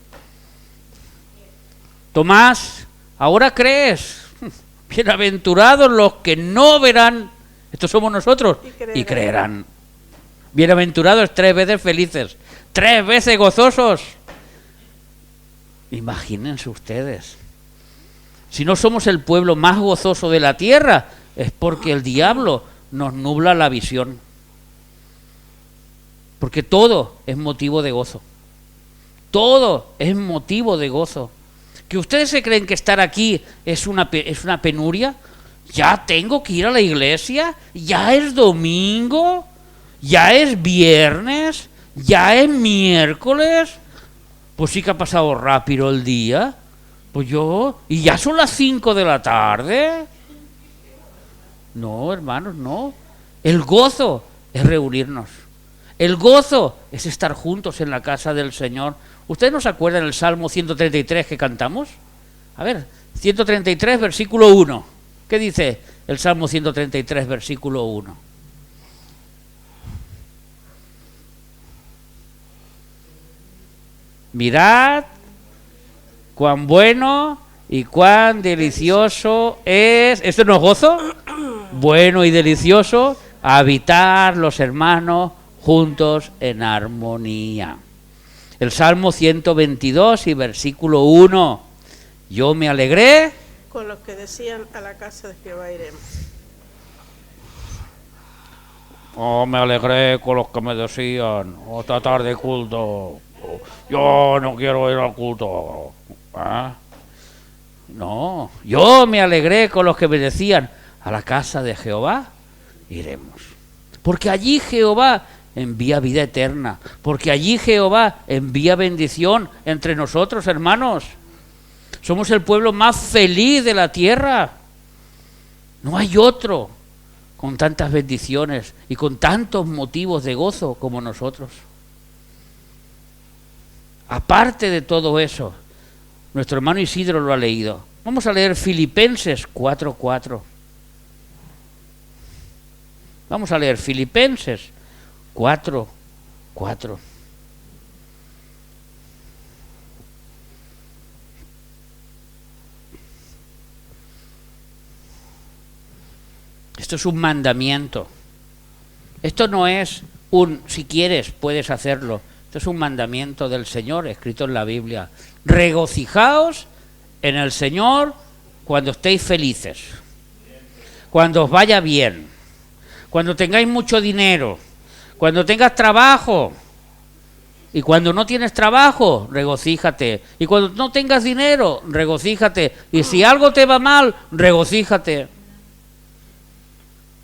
Tomás, ¿ahora crees? Bienaventurados los que no verán, estos somos nosotros, y creerán. Bienaventurados, 3 veces felices, 3 veces gozosos. Imagínense ustedes. Si no somos el pueblo más gozoso de la tierra, es porque el diablo nos nubla la visión. Porque todo es motivo de gozo. Todo es motivo de gozo. ¿Que ustedes se creen que estar aquí es una penuria? Ya tengo que ir a la iglesia, ya es domingo, ya es viernes, ya es miércoles. Pues sí que ha pasado rápido el día. Pues yo... ¿Y ya son las 5 de la tarde? No, hermanos, no. El gozo es reunirnos. El gozo es estar juntos en la casa del Señor. ¿Ustedes no se acuerdan del Salmo 133 que cantamos? A ver, 133, versículo 1. ¿Qué dice el Salmo 133, versículo 1? Mirad cuán bueno y cuán delicioso es. ¿Esto no es gozo? Bueno y delicioso habitar los hermanos juntos en armonía. El Salmo 122 y versículo 1. Yo me alegré Con los que decían, a la casa de Jehová iremos. Oh, me alegré con los que me decían, esta tarde culto, yo no quiero ir al culto. ¿Ah? No, yo me alegré con los que me decían, a la casa de Jehová iremos. Porque allí Jehová envía vida eterna, porque allí Jehová envía bendición entre nosotros, hermanos. Somos el pueblo más feliz de la tierra. No hay otro con tantas bendiciones y con tantos motivos de gozo como nosotros. Aparte de todo eso, nuestro hermano Isidro lo ha leído. Vamos a leer Filipenses 4:4. Vamos a leer Filipenses 4:4. Esto es un mandamiento. Esto no es un, si quieres, puedes hacerlo. Esto es un mandamiento del Señor escrito en la Biblia. Regocijaos en el Señor cuando estéis felices, cuando os vaya bien, cuando tengáis mucho dinero, cuando tengas trabajo. Y cuando no tienes trabajo, regocíjate. Y cuando no tengas dinero, regocíjate. Y si algo te va mal, regocíjate.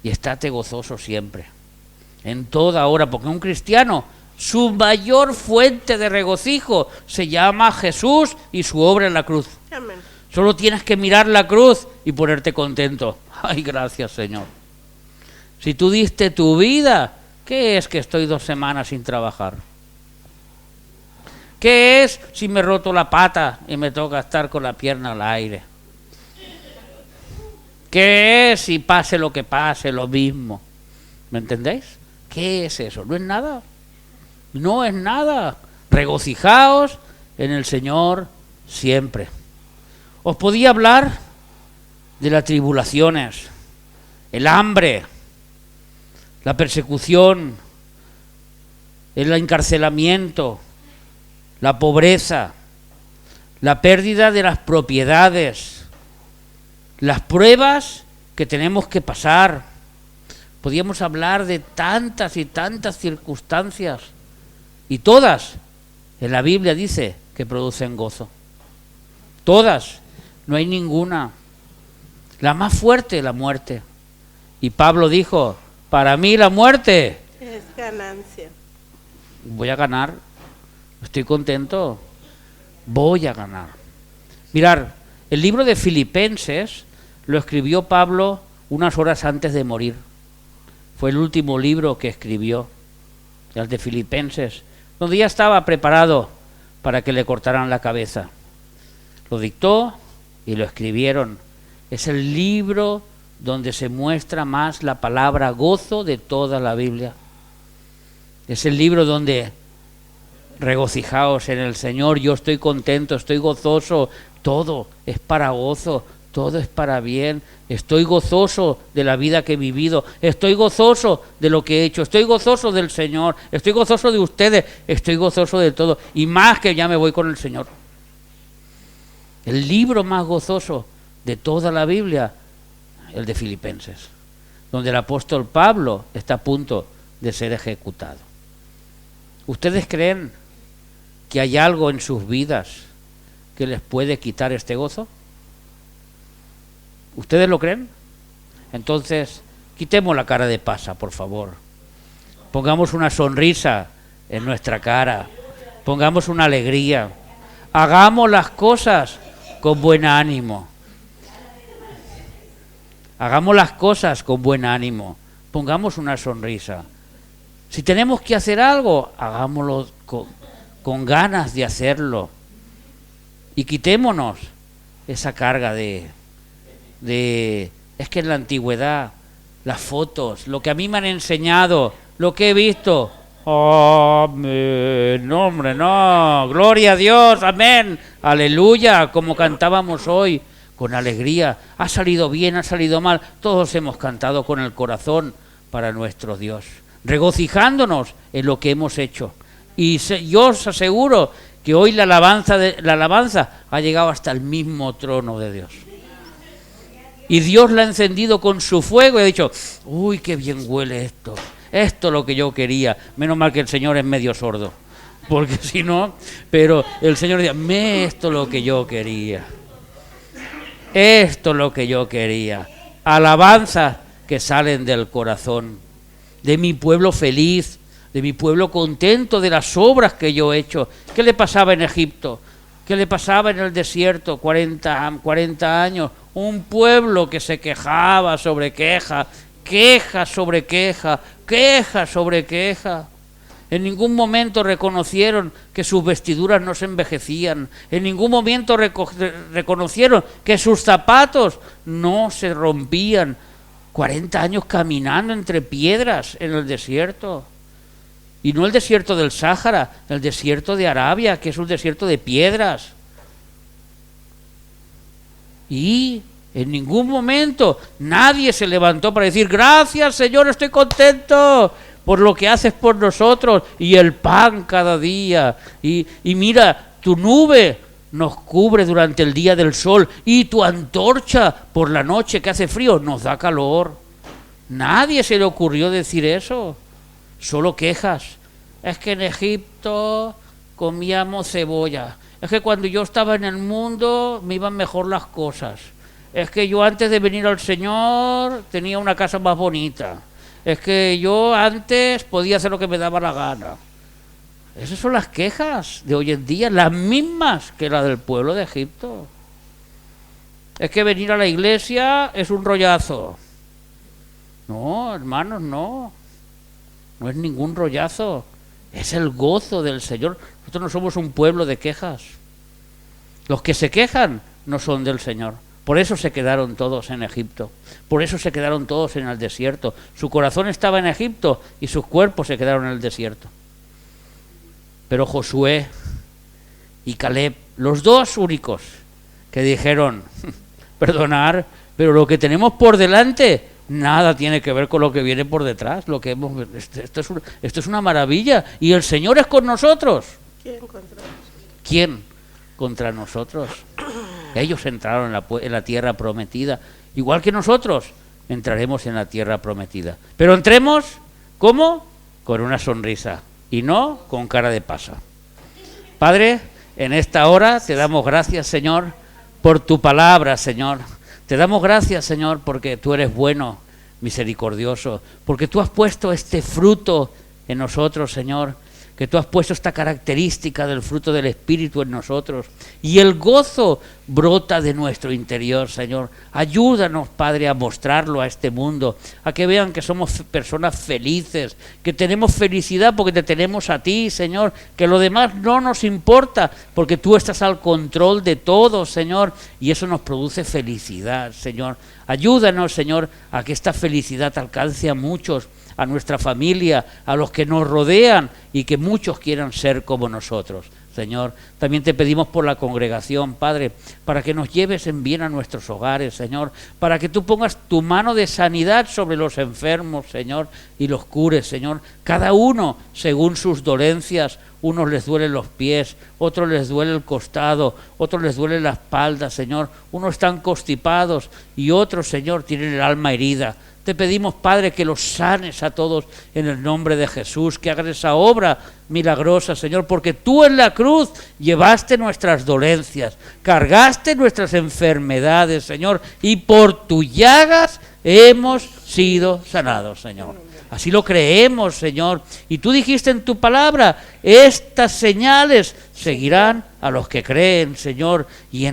Y estate gozoso siempre, en toda hora, porque un cristiano, su mayor fuente de regocijo se llama Jesús y su obra en la cruz. Amén. Solo tienes que mirar la cruz y ponerte contento. Ay, gracias, Señor. Si tú diste tu vida, ¿qué es que estoy 2 semanas sin trabajar? ¿Qué es si me he roto la pata y me toca estar con la pierna al aire? ¿Qué es si pase lo que pase, lo mismo? ¿Me entendéis? ¿Qué es eso? No es nada. No es nada. Regocijaos en el Señor siempre. Os podía hablar de las tribulaciones, el hambre, la persecución, el encarcelamiento, la pobreza, la pérdida de las propiedades, las pruebas que tenemos que pasar. Podíamos hablar de tantas y tantas circunstancias, y todas en la Biblia dice que producen gozo. Todas, no hay ninguna. La más fuerte, la muerte. Y Pablo dijo, para mí la muerte Es ganancia. voy a ganar, estoy contento, voy a ganar. Mirar, el libro de Filipenses lo escribió Pablo unas horas antes de morir. Fue el último libro que escribió, el de Filipenses, donde ya estaba preparado para que le cortaran la cabeza. Lo dictó y lo escribieron. Es el libro donde se muestra más la palabra gozo de toda la Biblia. Es el libro donde regocijaos en el Señor, yo estoy contento, estoy gozoso, todo es para gozo, todo es para bien, estoy gozoso de la vida que he vivido, estoy gozoso de lo que he hecho, estoy gozoso del Señor, estoy gozoso de ustedes, estoy gozoso de todo, y más que ya me voy con el Señor. El libro más gozoso de toda la Biblia, el de Filipenses, donde el apóstol Pablo está a punto de ser ejecutado. ¿Ustedes creen que hay algo en sus vidas que les puede quitar este gozo? ¿Ustedes lo creen? Entonces, quitemos la cara de pasa, por favor. Pongamos una sonrisa en nuestra cara. Pongamos una alegría. hagamos las cosas con buen ánimo. Hagamos las cosas con buen ánimo. Pongamos una sonrisa. Si tenemos que hacer algo, hagámoslo con ganas de hacerlo. Y quitémonos esa carga de... Es que en la antigüedad, las fotos, lo que a mí me han enseñado, lo que he visto... Amén, no, hombre, no, gloria a Dios, amén, aleluya, como cantábamos hoy, con alegría. Ha salido bien, ha salido mal, todos hemos cantado con el corazón para nuestro Dios, regocijándonos en lo que hemos hecho. Y yo os aseguro que hoy la alabanza ha llegado hasta el mismo trono de Dios. Y Dios la ha encendido con su fuego y ha dicho, uy, qué bien huele esto. Esto es lo que yo quería. Menos mal que el Señor es medio sordo, porque si no, pero el Señor decía, esto es lo que yo quería. Esto es lo que yo quería. Alabanzas que salen del corazón, de mi pueblo feliz, de mi pueblo contento de las obras que yo he hecho. ¿Qué le pasaba en Egipto? ¿Qué le pasaba en el desierto? 40 años. Un pueblo que se quejaba sobre queja, queja sobre queja, queja sobre queja. En ningún momento reconocieron que sus vestiduras no se envejecían. En ningún momento reconocieron que sus zapatos no se rompían. 40 años caminando entre piedras en el desierto. Y no el desierto del Sáhara, el desierto de Arabia, que es un desierto de piedras. Y en ningún momento nadie se levantó para decir, gracias Señor, estoy contento por lo que haces por nosotros, y el pan cada día, y mira, tu nube nos cubre durante el día del sol, y tu antorcha por la noche que hace frío nos da calor. Nadie se le ocurrió decir eso, solo quejas. Es que en Egipto comíamos cebolla, es que cuando yo estaba en el mundo me iban mejor las cosas, es que yo antes de venir al Señor tenía una casa más bonita, es que yo antes podía hacer lo que me daba la gana. Esas son las quejas de hoy en día, las mismas que las del pueblo de Egipto. Es que venir a la iglesia es un rollazo. No, hermanos, no es ningún rollazo, es el gozo del Señor. Nosotros no somos un pueblo de quejas. Los que se quejan no son del Señor. Por eso se quedaron todos en Egipto. Por eso se quedaron todos en el desierto. Su corazón estaba en Egipto y sus cuerpos se quedaron en el desierto. Pero Josué y Caleb, los dos únicos que dijeron, perdonar, pero lo que tenemos por delante nada tiene que ver con lo que viene por detrás. Esto es una maravilla. Y el Señor es con nosotros. ¿Quién contra nosotros? ¿Quién contra nosotros? Ellos entraron en la tierra prometida. Igual que nosotros entraremos en la tierra prometida. Pero entremos, ¿cómo? Con una sonrisa y no con cara de pasa. Padre, en esta hora te damos gracias, Señor, por tu palabra, Señor. Te damos gracias, Señor, porque tú eres bueno, misericordioso, porque tú has puesto este fruto en nosotros, Señor, que tú has puesto esta característica del fruto del Espíritu en nosotros, y el gozo brota de nuestro interior, Señor. Ayúdanos, Padre, a mostrarlo a este mundo, a que vean que somos personas felices, que tenemos felicidad porque te tenemos a ti, Señor, que lo demás no nos importa, porque tú estás al control de todo, Señor, y eso nos produce felicidad, Señor. Ayúdanos, Señor, a que esta felicidad alcance a muchos, a nuestra familia, a los que nos rodean, y que muchos quieran ser como nosotros, Señor. También te pedimos por la congregación, Padre, para que nos lleves en bien a nuestros hogares, Señor, para que tú pongas tu mano de sanidad sobre los enfermos, Señor, y los cures, Señor, cada uno según sus dolencias. Unos les duelen los pies, otros les duele el costado, otros les duele la espalda, Señor. Unos están constipados y otros, Señor, tienen el alma herida. Te pedimos, Padre, que los sanes a todos en el nombre de Jesús, que hagas esa obra milagrosa, Señor, porque tú en la cruz llevaste nuestras dolencias, cargaste nuestras enfermedades, Señor, y por tus llagas hemos sido sanados, Señor. Así lo creemos, Señor. Y tú dijiste en tu palabra, estas señales seguirán a los que creen, Señor, y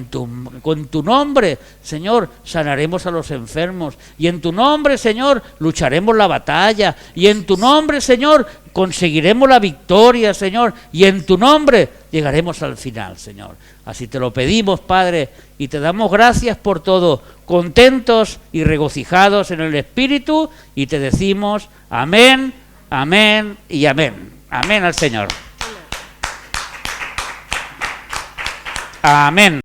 con tu nombre, Señor, sanaremos a los enfermos, y en tu nombre, Señor, lucharemos la batalla, y en tu nombre, Señor, conseguiremos la victoria, Señor, y en tu nombre llegaremos al final, Señor. Así te lo pedimos, Padre, y te damos gracias por todo, contentos y regocijados en el Espíritu, y te decimos amén, amén y amén. Amén al Señor. Amén.